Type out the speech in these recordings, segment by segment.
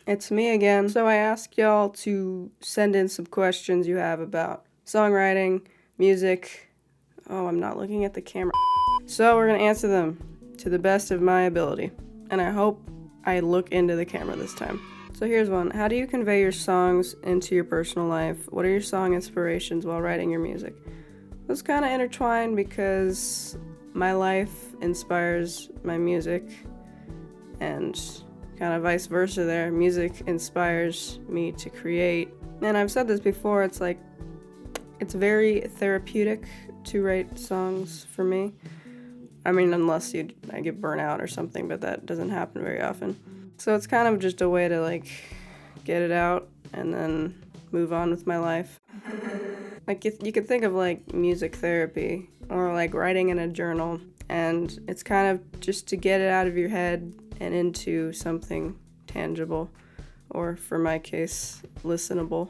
It's me again. So I asked y'all to send in some questions you have about songwriting, music. Oh, I'm not looking at the camera. So we're gonna answer them to the best of my ability. And I hope I look into the camera this time. So here's one. How do you convey your songs into your personal life? What are your song inspirations while writing your music? It's kind of intertwined because my life inspires my music, and kind of vice versa there. Music inspires me to create. And I've said this before, it's like, it's very therapeutic to write songs for me. I mean, unless I get burnt out or something, but that doesn't happen very often. So it's kind of just a way to like get it out and then move on with my life. Like you could think of like music therapy or like writing in a journal, and it's kind of just to get it out of your head and into something tangible, or for my case, listenable.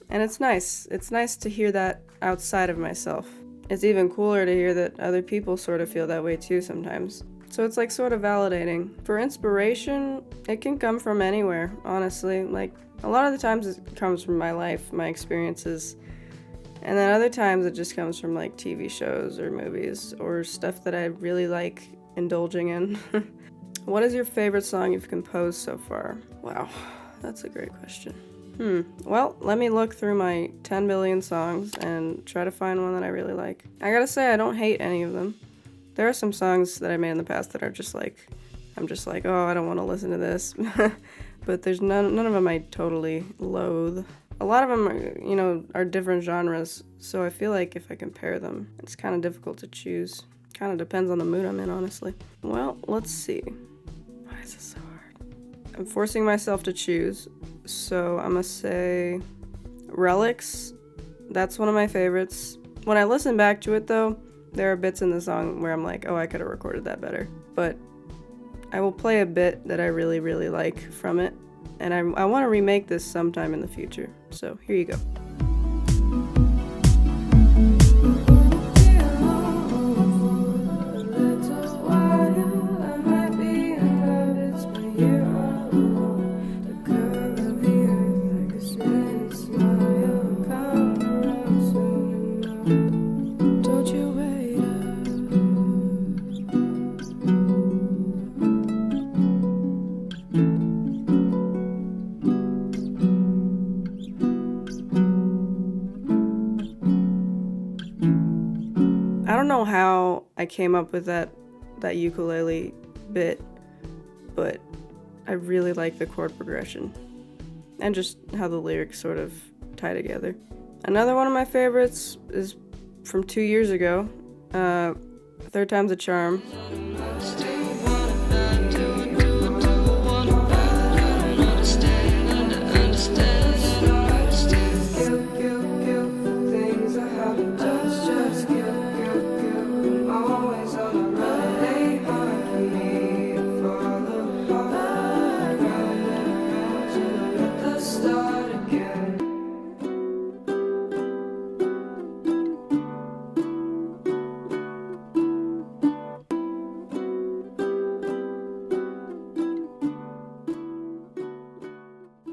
And it's nice. It's nice to hear that outside of myself. It's even cooler to hear that other people sort of feel that way too sometimes. So it's like sort of validating. For inspiration, it can come from anywhere, honestly. Like a lot of the times it comes from my life, my experiences. And then other times it just comes from like TV shows or movies or stuff that I really like indulging in. What is your favorite song you've composed so far? Wow, that's a great question. Well, let me look through my 10 billion songs and try to find one that I really like. I gotta say, I don't hate any of them. There are some songs that I made in the past that are just like, I'm just like, oh, I don't want to listen to this. But there's none of them I totally loathe. A lot of them are different genres, so I feel like if I compare them, it's kind of difficult to choose. Kind of depends on the mood I'm in, honestly. Well, let's see. Why is this so hard? I'm forcing myself to choose, so I'm gonna say Relics. That's one of my favorites. When I listen back to it, though, there are bits in the song where I'm like, oh, I could have recorded that better. But I will play a bit that I really, really like from it, and I want to remake this sometime in the future. So here you go. I don't know how I came up with that ukulele bit, but I really like the chord progression and just how the lyrics sort of tie together. Another one of my favorites is from 2 years ago, Third Time's a Charm.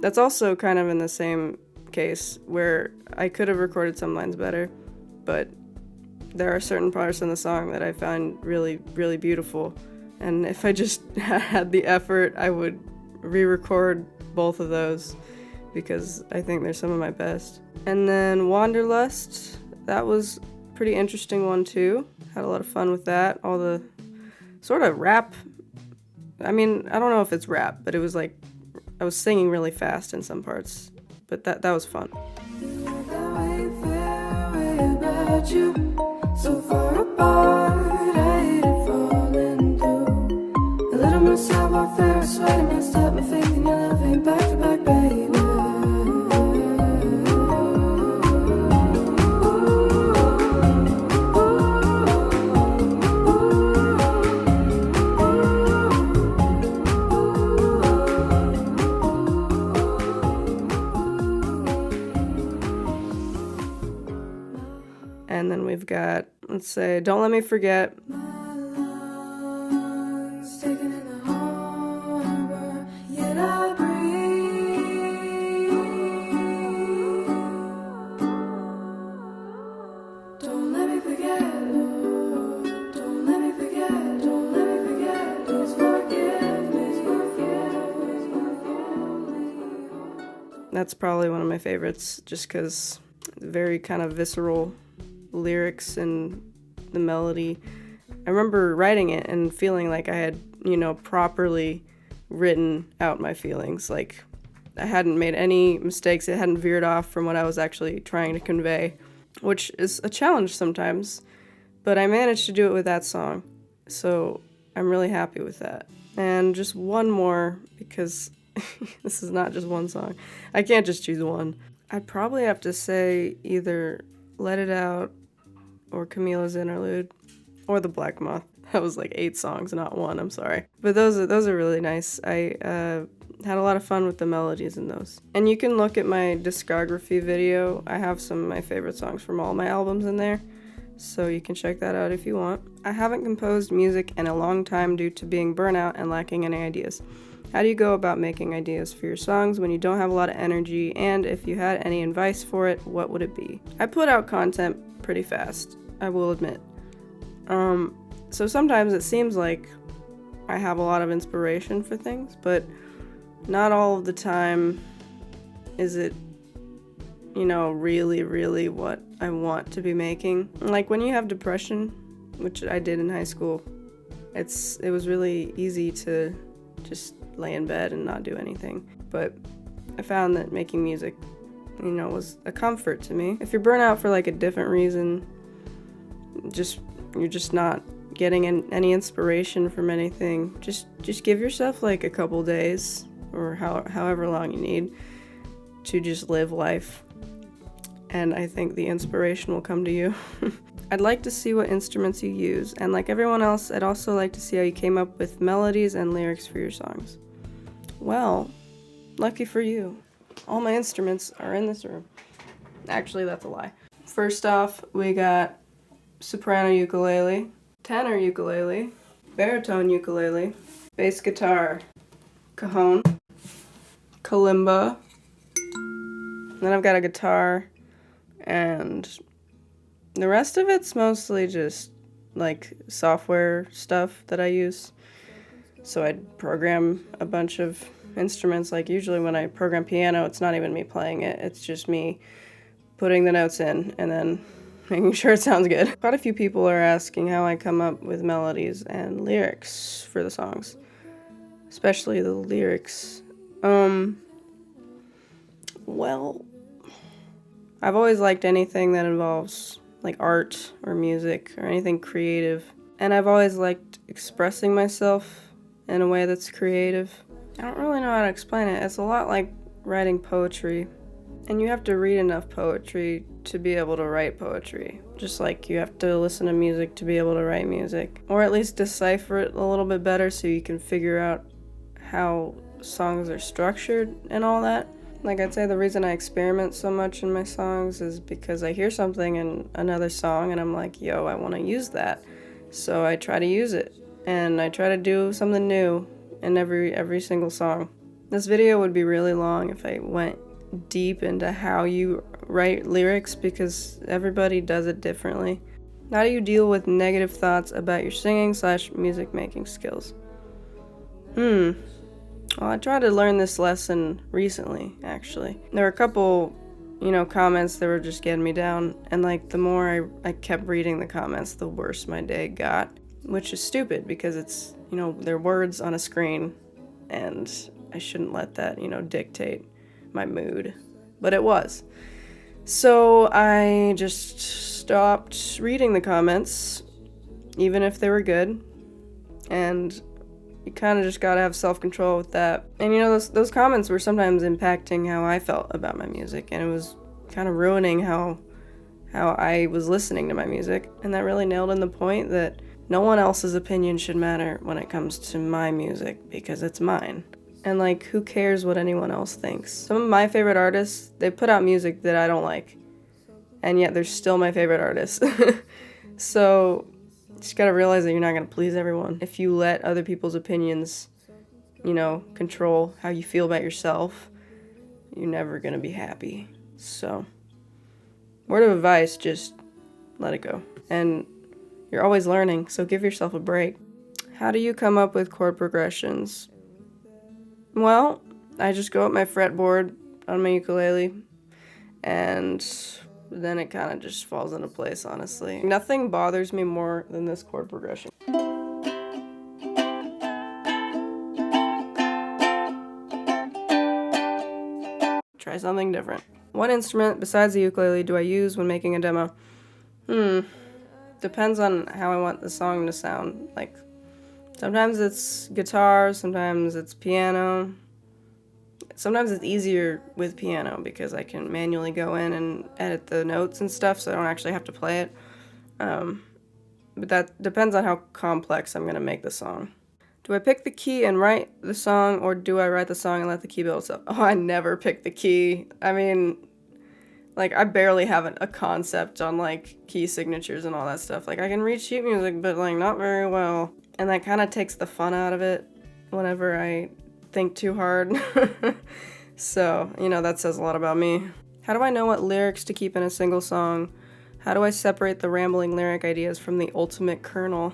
That's also kind of in the same case where I could have recorded some lines better, but there are certain parts in the song that I find really, really beautiful. And if I just had the effort, I would re-record both of those because I think they're some of my best. And then Wanderlust, that was a pretty interesting one too. Had a lot of fun with that. All the sort of rap. I mean, I don't know if it's rap, but it was like I was singing really fast in some parts, but that was fun. So far apart, I hate it falling through. A little more sidewalk there, sweating my step, my faith in your love ain't back to back, baby. And then we've got, let's say, Don't Let Me Forget. Lungs, taken in the harbor, yet I breathe. That's probably one of my favorites, just because very kind of visceral lyrics and the melody. I remember writing it and feeling like I had, properly written out my feelings. Like I hadn't made any mistakes. It hadn't veered off from what I was actually trying to convey, which is a challenge sometimes. But I managed to do it with that song. So I'm really happy with that. And just one more, because this is not just one song. I can't just choose one. I'd probably have to say either Let It Out or Camila's Interlude or The Black Moth. That was like 8 songs, not one, I'm sorry. But those are really nice. I had a lot of fun with the melodies in those. And you can look at my discography video. I have some of my favorite songs from all my albums in there, so you can check that out if you want. I haven't composed music in a long time due to being burnout and lacking any ideas. How do you go about making ideas for your songs when you don't have a lot of energy, and if you had any advice for it, what would it be? I put out content pretty fast, I will admit. So sometimes it seems like I have a lot of inspiration for things, but not all of the time is it, really, really what I want to be making. Like when you have depression, which I did in high school, it was really easy to just lay in bed and not do anything. But I found that making music, was a comfort to me. If you're burnt out for like a different reason, you're just not getting any inspiration from anything, just give yourself like a couple days or however long you need to just live life, and I think the inspiration will come to you. I'd like to see what instruments you use, and like everyone else, I'd also like to see how you came up with melodies and lyrics for your songs. Well, lucky for you, all my instruments are in this room. Actually, that's a lie. First off, we got soprano ukulele, tenor ukulele, baritone ukulele, bass guitar, cajon, kalimba, then I've got a guitar, and the rest of it's mostly just like software stuff that I use. So I'd program a bunch of instruments. Like usually when I program piano, it's not even me playing it, it's just me putting the notes in and then making sure it sounds good. Quite a few people are asking how I come up with melodies and lyrics for the songs, especially the lyrics. Well, I've always liked anything that involves like art or music or anything creative, and I've always liked expressing myself in a way that's creative. I don't really know how to explain it. It's a lot like writing poetry, and you have to read enough poetry to be able to write poetry, just like you have to listen to music to be able to write music, or at least decipher it a little bit better so you can figure out how songs are structured and all that. Like I'd say the reason I experiment so much in my songs is because I hear something in another song and I'm like, yo, I want to use that. So I try to use it, and I try to do something new in every single song. This video would be really long if I went deep into how you write lyrics, because everybody does it differently. How do you deal with negative thoughts about your singing/music making skills? Well, I tried to learn this lesson recently, actually. There were a couple, comments that were just getting me down, and like the more I kept reading the comments, the worse my day got, which is stupid because it's, they're words on a screen, and I shouldn't let that, dictate my mood, but it was. So I just stopped reading the comments, even if they were good, and you kind of just gotta have self-control with that. And those comments were sometimes impacting how I felt about my music, and it was kind of ruining how I was listening to my music. And that really nailed in the point that no one else's opinion should matter when it comes to my music, because it's mine. And like, who cares what anyone else thinks? Some of my favorite artists, they put out music that I don't like, and yet they're still my favorite artists. So you just gotta realize that you're not gonna please everyone. If you let other people's opinions, control how you feel about yourself, you're never gonna be happy. So, word of advice, just let it go. And you're always learning, so give yourself a break. How do you come up with chord progressions? Well, I just go at my fretboard on my ukulele, and then it kind of just falls into place, honestly. Nothing bothers me more than this chord progression. Try something different. What instrument besides the ukulele do I use when making a demo? Depends on how I want the song to sound. Like, sometimes it's guitar, sometimes it's piano. Sometimes it's easier with piano because I can manually go in and edit the notes and stuff, so I don't actually have to play it. But that depends on how complex I'm gonna make the song. Do I pick the key and write the song, or do I write the song and let the key build itself? Oh, I never pick the key. I mean, like, I barely have a concept on, like, key signatures and all that stuff. Like, I can read sheet music, but, like, not very well. And that kind of takes the fun out of it whenever I think too hard. So, you know, that says a lot about me. How do I know what lyrics to keep in a single song? How do I separate the rambling lyric ideas from the ultimate kernel?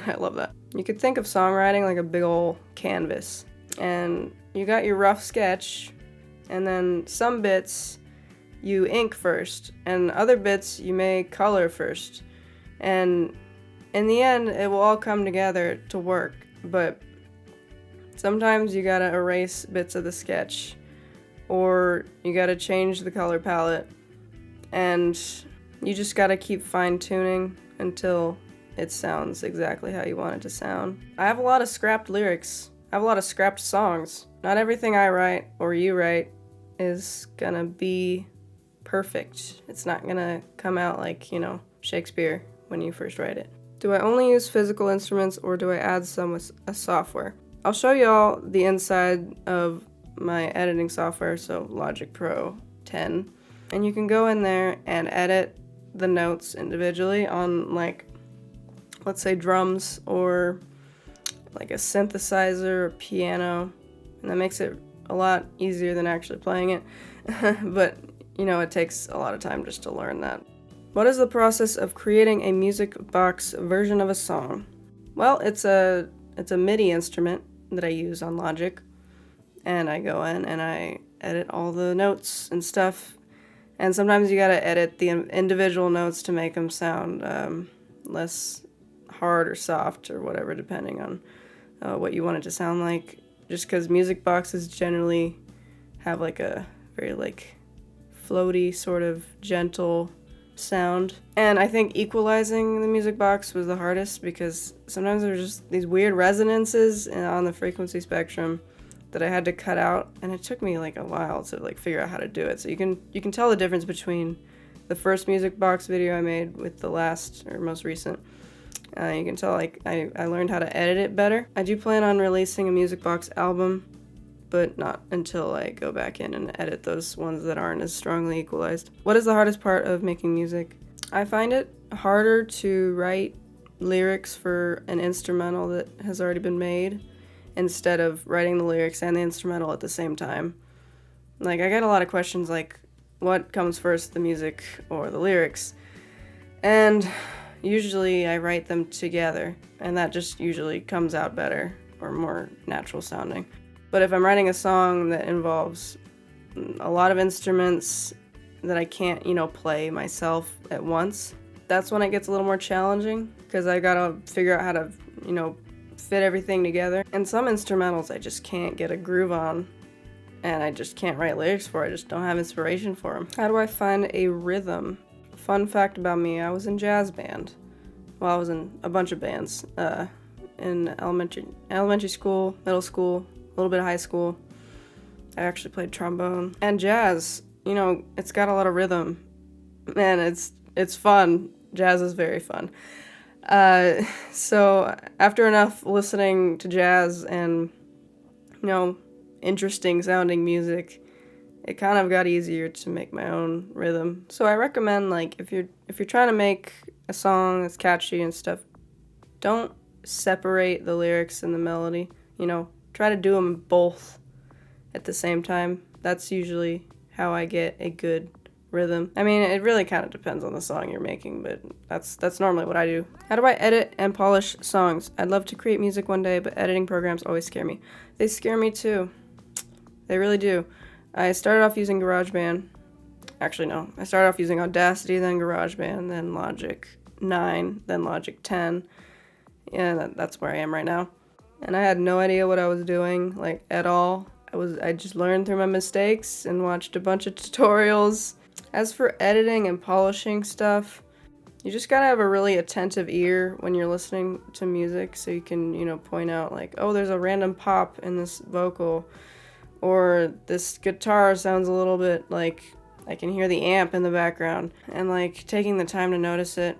I love that. You could think of songwriting like a big ol' canvas. And you got your rough sketch, and then some bits you ink first, and other bits you may color first. And in the end, it will all come together to work. But sometimes you gotta erase bits of the sketch, or you gotta change the color palette, and you just gotta keep fine-tuning until it sounds exactly how you want it to sound. I have a lot of scrapped lyrics. I have a lot of scrapped songs. Not everything I write or you write is gonna be perfect. It's not gonna come out like, you know, Shakespeare when you first write it. Do I only use physical instruments, or do I add some with a software? I'll show y'all the inside of my editing software, so Logic Pro 10. And you can go in there and edit the notes individually on, like, let's say drums or like a synthesizer or piano. And that makes it a lot easier than actually playing it. But, you know, it takes a lot of time just to learn that. What is the process of creating a music box version of a song? Well, it's a MIDI instrument that I use on Logic, and I go in and I edit all the notes and stuff, and sometimes you gotta edit the individual notes to make them sound less hard or soft or whatever, depending on what you want it to sound like, just because music boxes generally have like a very like floaty sort of gentle sound. And I think equalizing the music box was the hardest, because sometimes there's just these weird resonances on the frequency spectrum that I had to cut out, and it took me like a while to like figure out how to do it. So you can tell the difference between the first music box video I made with the last or most recent. You can tell like I learned how to edit it better. I do plan on releasing a music box album, but not until I go back in and edit those ones that aren't as strongly equalized. What is the hardest part of making music? I find it harder to write lyrics for an instrumental that has already been made instead of writing the lyrics and the instrumental at the same time. Like, I get a lot of questions like, what comes first, the music or the lyrics? And usually I write them together, and that just usually comes out better or more natural sounding. But if I'm writing a song that involves a lot of instruments that I can't, you know, play myself at once, that's when it gets a little more challenging, because I gotta figure out how to, you know, fit everything together. And some instrumentals I just can't get a groove on, and I just can't write lyrics for. I just don't have inspiration for them. How do I find a rhythm? Fun fact about me, I was in jazz band. Well, I was in a bunch of bands in elementary school, middle school, a little bit of high school. I actually played trombone. And jazz, you know, it's got a lot of rhythm. Man, it's fun. Jazz is very fun. So after enough listening to jazz and, you know, interesting sounding music, it kind of got easier to make my own rhythm. So I recommend, like, if you're trying to make a song that's catchy and stuff, don't separate the lyrics and the melody. You know, try to do them both at the same time. That's usually how I get a good rhythm. I mean, it really kind of depends on the song you're making, but that's normally what I do. How do I edit and polish songs? I'd love to create music one day, but editing programs always scare me. They scare me too. They really do. I started off using GarageBand. Actually, no. I started off using Audacity, then GarageBand, then Logic 9, then Logic 10. Yeah, that's where I am right now. And I had no idea what I was doing, like, at all. I just learned through my mistakes and watched a bunch of tutorials. As for editing and polishing stuff, you just gotta have a really attentive ear when you're listening to music so you can, point out, like, oh, there's a random pop in this vocal, or this guitar sounds a little bit like I can hear the amp in the background, and, like, taking the time to notice it.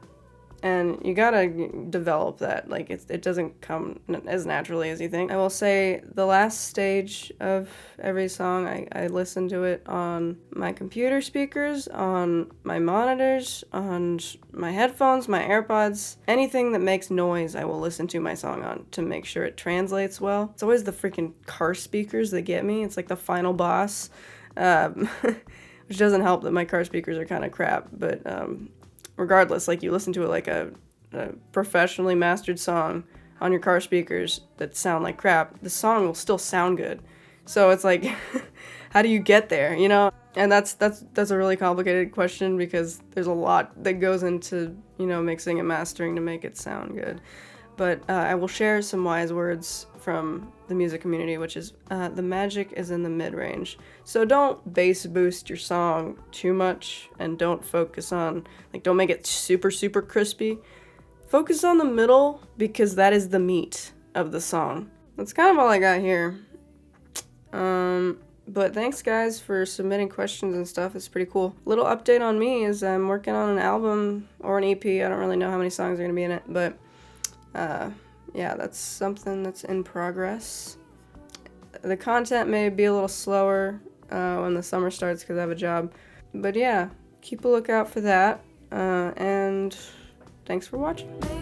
And you gotta develop that. Like, it doesn't come as naturally as you think. I will say the last stage of every song, I listen to it on my computer speakers, on my monitors, on my headphones, my AirPods. Anything that makes noise, I will listen to my song on to make sure it translates well. It's always the freaking car speakers that get me. It's like the final boss. Which doesn't help that my car speakers are kind of crap, but regardless, like, you listen to it like a professionally mastered song on your car speakers that sound like crap, the song will still sound good. So it's like, how do you get there, And that's a really complicated question because there's a lot that goes into, mixing and mastering to make it sound good. But I will share some wise words from the music community, which is the magic is in the mid-range. So don't bass boost your song too much, and don't focus on, like, don't make it super, super crispy. Focus on the middle, because that is the meat of the song. That's kind of all I got here. But thanks, guys, for submitting questions and stuff. It's pretty cool. Little update on me is I'm working on an album or an EP. I don't really know how many songs are going to be in it, but yeah, that's something that's in progress. The content may be a little slower when the summer starts because I have a job. But yeah, keep a lookout for that. And thanks for watching.